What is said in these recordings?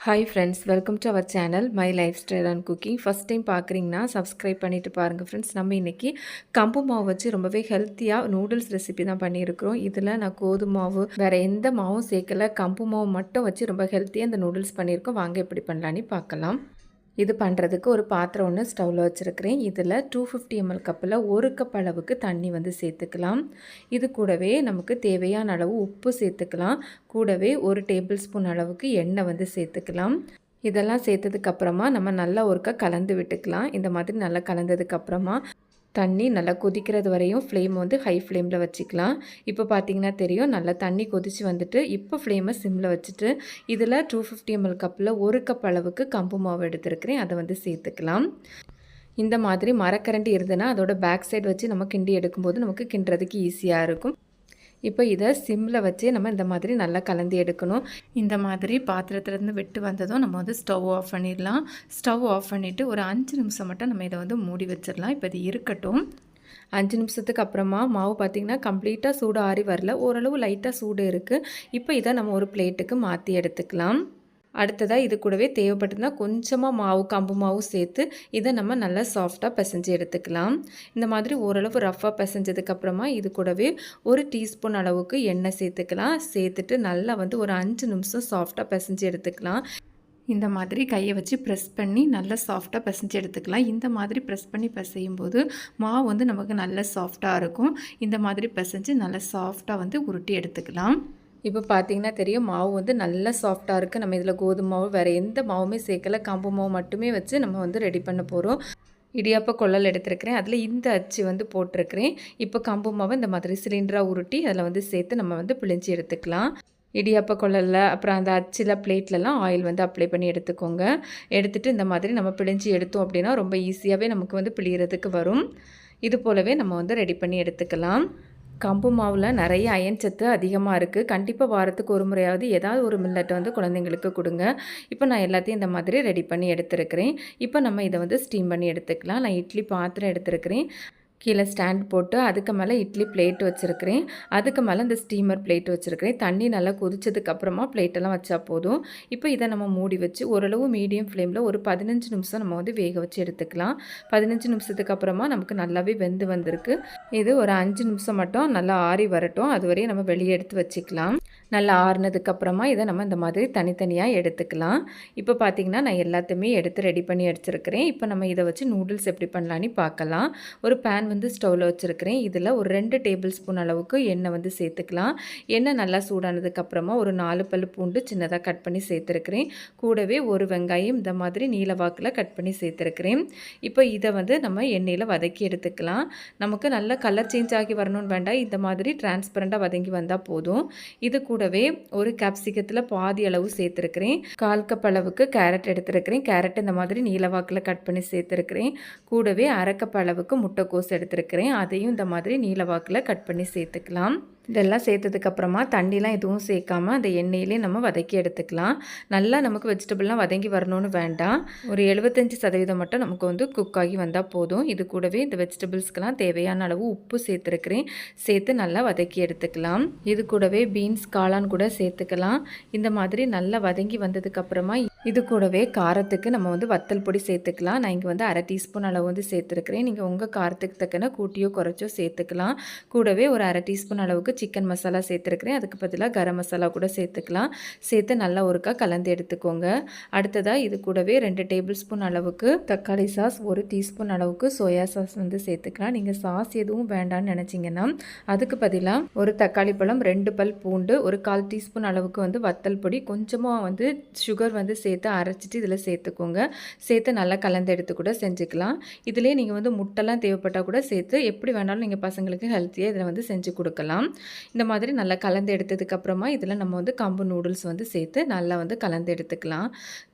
Hi friends, welcome to our channel My Lifestyle and Cooking. First time பார்க்குறீங்கன்னா subscribe பண்ணிட்டு பாருங்க friends. நம்ம இன்னைக்கு கம்பு மாவு வச்சு ரொம்பவே ஹெல்த்தியா நூடுல்ஸ் ரெசிபி தான் பண்ணியிருக்கிறோம். இதில் நான் கோதுமை மாவு வேற எந்த மாவும் சேர்க்கல, கம்பு மாவு மட்டும் வச்சு ரொம்ப ஹெல்த்தியாக இந்த நூடுல்ஸ் பண்ணியிருக்கோம். வாங்க எப்படி பண்ணலான்னு பார்க்கலாம். இது பண்ணுறதுக்கு ஒரு பாத்திரம் ஒன்று ஸ்டவ்வில் வச்சுருக்கிறேன். இதில் 250 ml கப்பில் 1 கப் அளவுக்கு தண்ணி வந்து சேர்த்துக்கலாம். இது கூடவே நமக்கு தேவையான அளவு உப்பு சேர்த்துக்கலாம். கூடவே 1 டேபிள் ஸ்பூன் அளவுக்கு எண்ணெய் வந்து சேர்த்துக்கலாம். இதெல்லாம் சேர்த்ததுக்கப்புறமா நம்ம நல்லா ஒருக்கா கலந்து விட்டுக்கலாம். இந்த மாதிரி நல்லா கலந்ததுக்கப்புறமா தண்ணி நல்லா கொதிக்கிறது வரையும் ஃப்ளேம் வந்து ஹை ஃப்ளேமில் வச்சுக்கலாம். இப்போ பார்த்தீங்கன்னா தெரியும், நல்லா தண்ணி கொதித்து வந்துட்டு இப்போ ஃப்ளேமை சிம்மில் வச்சுட்டு இதில் 250 ml கப்பில் 1 கப் அளவுக்கு கம்பு மாவு எடுத்துருக்கிறேன். அதை வந்து சேர்த்துக்கலாம். இந்த மாதிரி மரக்கரண்டி இருந்ததுன்னா அதோட பேக் சைடு வச்சு நம்ம கிண்டி எடுக்கும்போது நமக்கு கிண்டுறதுக்கு ஈஸியாக இருக்கும். இப்போ இதை சிம்மில் வச்சு நம்ம இந்த மாதிரி நல்லா கலந்து எடுக்கணும். இந்த மாதிரி பாத்திரத்துலேருந்து விட்டு வந்ததும் நம்ம வந்து ஸ்டவ் ஆஃப் பண்ணிடலாம். ஸ்டவ் ஆஃப் பண்ணிவிட்டு ஒரு 5 நிமிஷம் மட்டும் நம்ம இதை வந்து மூடி வச்சிடலாம். இப்போ இது இருக்கட்டும். 5 நிமிஷத்துக்கு அப்புறமா மாவு பார்த்திங்கன்னா கம்ப்ளீட்டாக சூடு ஆறி வரல, ஓரளவு லைட்டாக சூடு இருக்குது. இப்போ இதை நம்ம ஒரு பிளேட்டுக்கு மாற்றி எடுத்துக்கலாம். அடுத்ததாக இது கூடவே தேவைப்பட்டுனா கொஞ்சமாக மாவு கம்பு மாவு சேர்த்து இதை நம்ம நல்லா சாஃப்டாக பிசைஞ்சு எடுத்துக்கலாம். இந்த மாதிரி ஓரளவு ரஃப்பாக பிசைஞ்சதுக்கப்புறமா இது கூடவே 1 டீஸ்பூன் அளவுக்கு எண்ணெய் சேர்த்துக்கலாம். சேர்த்துட்டு நல்லா வந்து ஒரு 5 நிமிஷம் சாஃப்டாக பிசைஞ்சு எடுத்துக்கலாம். இந்த மாதிரி கையை வச்சு ப்ரெஸ் பண்ணி நல்லா சாஃப்டாக பிசைஞ்சு எடுத்துக்கலாம். இந்த மாதிரி ப்ரெஸ் பண்ணி பிசையும் போது மாவு வந்து நமக்கு நல்லா சாஃப்டாக இருக்கும். இந்த மாதிரி பிசைஞ்சு நல்லா சாஃப்டாக வந்து உருட்டி எடுத்துக்கலாம். இப்போ பார்த்தீங்கன்னா தெரியும், மாவு வந்து நல்லா சாஃப்டாக இருக்குது. நம்ம இதில் கோதுமை மாவு வேறு எந்த மாவுமே சேர்க்கலை, கம்பு மாவு மட்டுமே வச்சு நம்ம வந்து ரெடி பண்ண போகிறோம். இடியாப்ப கொள்ளல் எடுத்துருக்கிறேன், அதில் இந்த அச்சு வந்து போட்டிருக்கிறேன். இப்போ கம்பு மாவை இந்த மாதிரி சிலிண்டராக உருட்டி அதில் வந்து சேர்த்து நம்ம வந்து பிழிஞ்சு எடுத்துக்கலாம். இடியாப்ப கொள்ளலில் அப்புறம் அந்த அச்சில் பிளேட்லலாம் ஆயில் வந்து அப்ளை பண்ணி எடுத்துக்கோங்க. எடுத்துகிட்டு இந்த மாதிரி நம்ம பிழிஞ்சு எடுத்தோம் அப்படின்னா ரொம்ப ஈஸியாகவே நமக்கு வந்து பிழியறதுக்கு வரும். இது போலவே நம்ம வந்து ரெடி பண்ணி எடுத்துக்கலாம். கம்பு மாவில் நிறைய அயன் சத்து அதிகமாக இருக்குது. கண்டிப்பாக வாரத்துக்கு ஒரு முறையாவது ஏதாவது ஒரு மில்லட்டை வந்து குழந்தைங்களுக்கு கொடுங்க. இப்போ நான் எல்லாத்தையும் இந்த மாதிரி ரெடி பண்ணி எடுத்துருக்கிறேன். இப்போ நம்ம இதை வந்து ஸ்டீம் பண்ணி எடுத்துக்கலாம். நான் இட்லி பாத்திரம் எடுத்துருக்கிறேன். கீழே ஸ்டாண்ட் போட்டு அதுக்கு மேலே இட்லி பிளேட் வச்சுருக்கிறேன். அதுக்கு மேலே இந்த ஸ்டீமர் பிளேட் வச்சுருக்கிறேன். தண்ணி நல்லா கொதிச்சதுக்கப்புறமா பிளேட்டெல்லாம் வச்சா போதும். இப்போ இதை நம்ம மூடி வச்சு ஓரளவு மீடியம் ஃப்ளேமில் ஒரு 15 நிமிஷம் நம்ம வந்து வேக வச்சு எடுத்துக்கலாம். 15 நிமிஷத்துக்கு அப்புறமா நமக்கு நல்லாவே வெந்து வந்திருக்கு. இது ஒரு 5 நிமிஷம் மட்டும் நல்லா ஆறி வரட்டும். அது வரையும் நம்ம வெளியே எடுத்து வச்சுக்கலாம். நல்லா ஆறுனதுக்கப்புறமா இதை நம்ம இந்த மாதிரி தனித்தனியாக எடுத்துக்கலாம். இப்போ பார்த்திங்கன்னா நான் எல்லாத்தையுமே எடுத்து ரெடி பண்ணி எடுத்துருக்கிறேன். இப்போ நம்ம இதை வச்சு நூடுல்ஸ் எப்படி பண்ணலான்னு பார்க்கலாம். ஒரு பேன் வந்து ஸ்டவ்வில் வச்சுருக்கிறேன். இதில் ஒரு 2 டேபிள் ஸ்பூன் அளவுக்கு எண்ணெய் வந்து சேர்த்துக்கலாம். எண்ணெய் நல்லா சூடானதுக்கப்புறமா ஒரு 4 பல் பூண்டு சின்னதாக கட் பண்ணி சேர்த்துருக்கிறேன். கூடவே ஒரு வெங்காயம் இந்த மாதிரி நீலவாக்கில் கட் பண்ணி சேர்த்துருக்கிறேன். இப்போ இதை வந்து நம்ம எண்ணெயில் வதக்கி எடுத்துக்கலாம். நமக்கு நல்ல கலர் சேஞ்ச் ஆகி வரணும்னு வேண்டாம், இந்த மாதிரி டிரான்ஸ்பரண்டாக வதங்கி வந்தால் போதும். இது கூடவே ஒரு கேப்சிகத்தில் பாதி அளவு சேர்த்துருக்கிறேன். 1/4 கப் அளவுக்கு கேரட் எடுத்துருக்கிறேன். கேரட் இந்த மாதிரி நீலவாக்கில் கட் பண்ணி சேர்த்துருக்கிறேன். கூடவே 1/2 கப் அளவுக்கு முட்டைக்கோஸ் எடுத்துருக்கிறேன். அதையும் இந்த மாதிரி நீலவாக்கில் கட் பண்ணி சேர்த்துக்கலாம். இதெல்லாம் சேர்த்ததுக்கப்புறமா தண்ணிலாம் எதுவும் சேர்க்காம அந்த எண்ணெயிலே நம்ம வதக்கி எடுத்துக்கலாம். நல்லா நமக்கு வெஜிடபிள்லாம் வதங்கி வரணும்னு வேண்டாம், ஒரு 75% மட்டும் நமக்கு வந்து குக் ஆகி வந்தால் போதும். இது கூடவே இந்த வெஜிடபிள்ஸ்க்கெலாம் தேவையான அளவு உப்பு சேர்த்துருக்கிறேன். சேர்த்து நல்லா வதக்கி எடுத்துக்கலாம். இது கூடவே பீன்ஸ் காளான் கூட சேர்த்துக்கலாம். இந்த மாதிரி நல்லா வதங்கி வந்ததுக்கப்புறமா இது கூடவே காரத்துக்கு நம்ம வந்து வத்தல் பொடி சேர்த்துக்கலாம். நான் இங்கே வந்து 1/2 டீஸ்பூன் அளவு வந்து சேர்த்துருக்கிறேன். நீங்கள் உங்கள் காரத்துக்கு தக்கன கூட்டியோ குறைச்சோ சேர்த்துக்கலாம். கூடவே ஒரு 1/2 டீஸ்பூன் அளவுக்கு சிக்கன் மசாலா சேர்த்துருக்கிறேன். அதுக்கு பதிலாக கரம் மசாலா கூட சேர்த்துக்கலாம். சேர்த்து நல்லா ஒருக்கா கலந்து எடுத்துக்கோங்க. அடுத்ததாக இது கூடவே 2 டேபிள் ஸ்பூன் அளவுக்கு தக்காளி சாஸ், 1 டீஸ்பூன் அளவுக்கு சோயா சாஸ் வந்து சேர்த்துக்கலாம். நீங்கள் சாஸ் எதுவும் வேண்டான்னு நினச்சிங்கன்னா அதுக்கு பதிலாக ஒரு தக்காளி பழம், 2 பல் பூண்டு, ஒரு 1/4 டீஸ்பூன் அளவுக்கு வந்து வத்தல் பொடி, கொஞ்சமாக வந்து சுகர் வந்து சேர்த்து அரைச்சிட்டு இதில் சேர்த்துக்கோங்க. சேர்த்து நல்லா கலந்து எடுத்து கூட செஞ்சுக்கலாம். இதிலே நீங்கள் வந்து முட்டைலாம் தேவைப்பட்டால் கூட சேர்த்து எப்படி வேணாலும் நீங்கள் பசங்களுக்கு ஹெல்த்தியாக இதில் வந்து செஞ்சு கொடுக்கலாம். இந்த மாதிரி நல்லா கலந்து எடுத்ததுக்கப்புறமா இதில் நம்ம வந்து கம்பு நூடுல்ஸ் வந்து சேர்த்து நல்லா வந்து கலந்து எடுத்துக்கலாம்.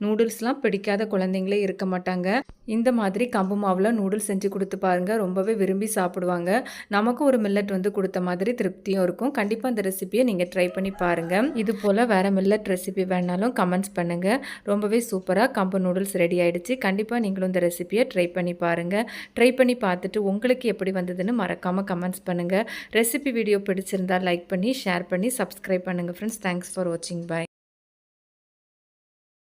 நூடுல்ஸ்லாம் பிடிக்காத குழந்தைங்களே இருக்க மாட்டாங்க. இந்த மாதிரி கம்பு மாவில் நூடுல்ஸ் செஞ்சு கொடுத்து பாருங்கள், ரொம்பவே விரும்பி சாப்பிடுவாங்க. நமக்கும் ஒரு மில்லட் வந்து கொடுத்த மாதிரி திருப்தியும் இருக்கும். கண்டிப்பாக இந்த ரெசிபியை நீங்கள் ட்ரை பண்ணி பாருங்கள். இது போல் வேறு மில்லட் ரெசிபி வேணாலும் கமெண்ட்ஸ் பண்ணுங்கள். ரொம்பவே சூப்பராக கம்பு நூடுல்ஸ் ரெடி ஆகிடுச்சு. கண்டிப்பாக நீங்களும் இந்த ரெசிபியை ட்ரை பண்ணி பாருங்கள். ட்ரை பண்ணி பார்த்துட்டு உங்களுக்கு எப்படி வந்ததுன்னு மறக்காமல் கமெண்ட்ஸ் பண்ணுங்கள். ரெசிபி வீடியோ பிடிச்சிருந்தால் லைக் பண்ணி ஷேர் பண்ணி சப்ஸ்கிரைப் பண்ணுங்கள் ஃப்ரெண்ட்ஸ். தேங்க்ஸ் ஃபார் வாட்சிங். பாய்.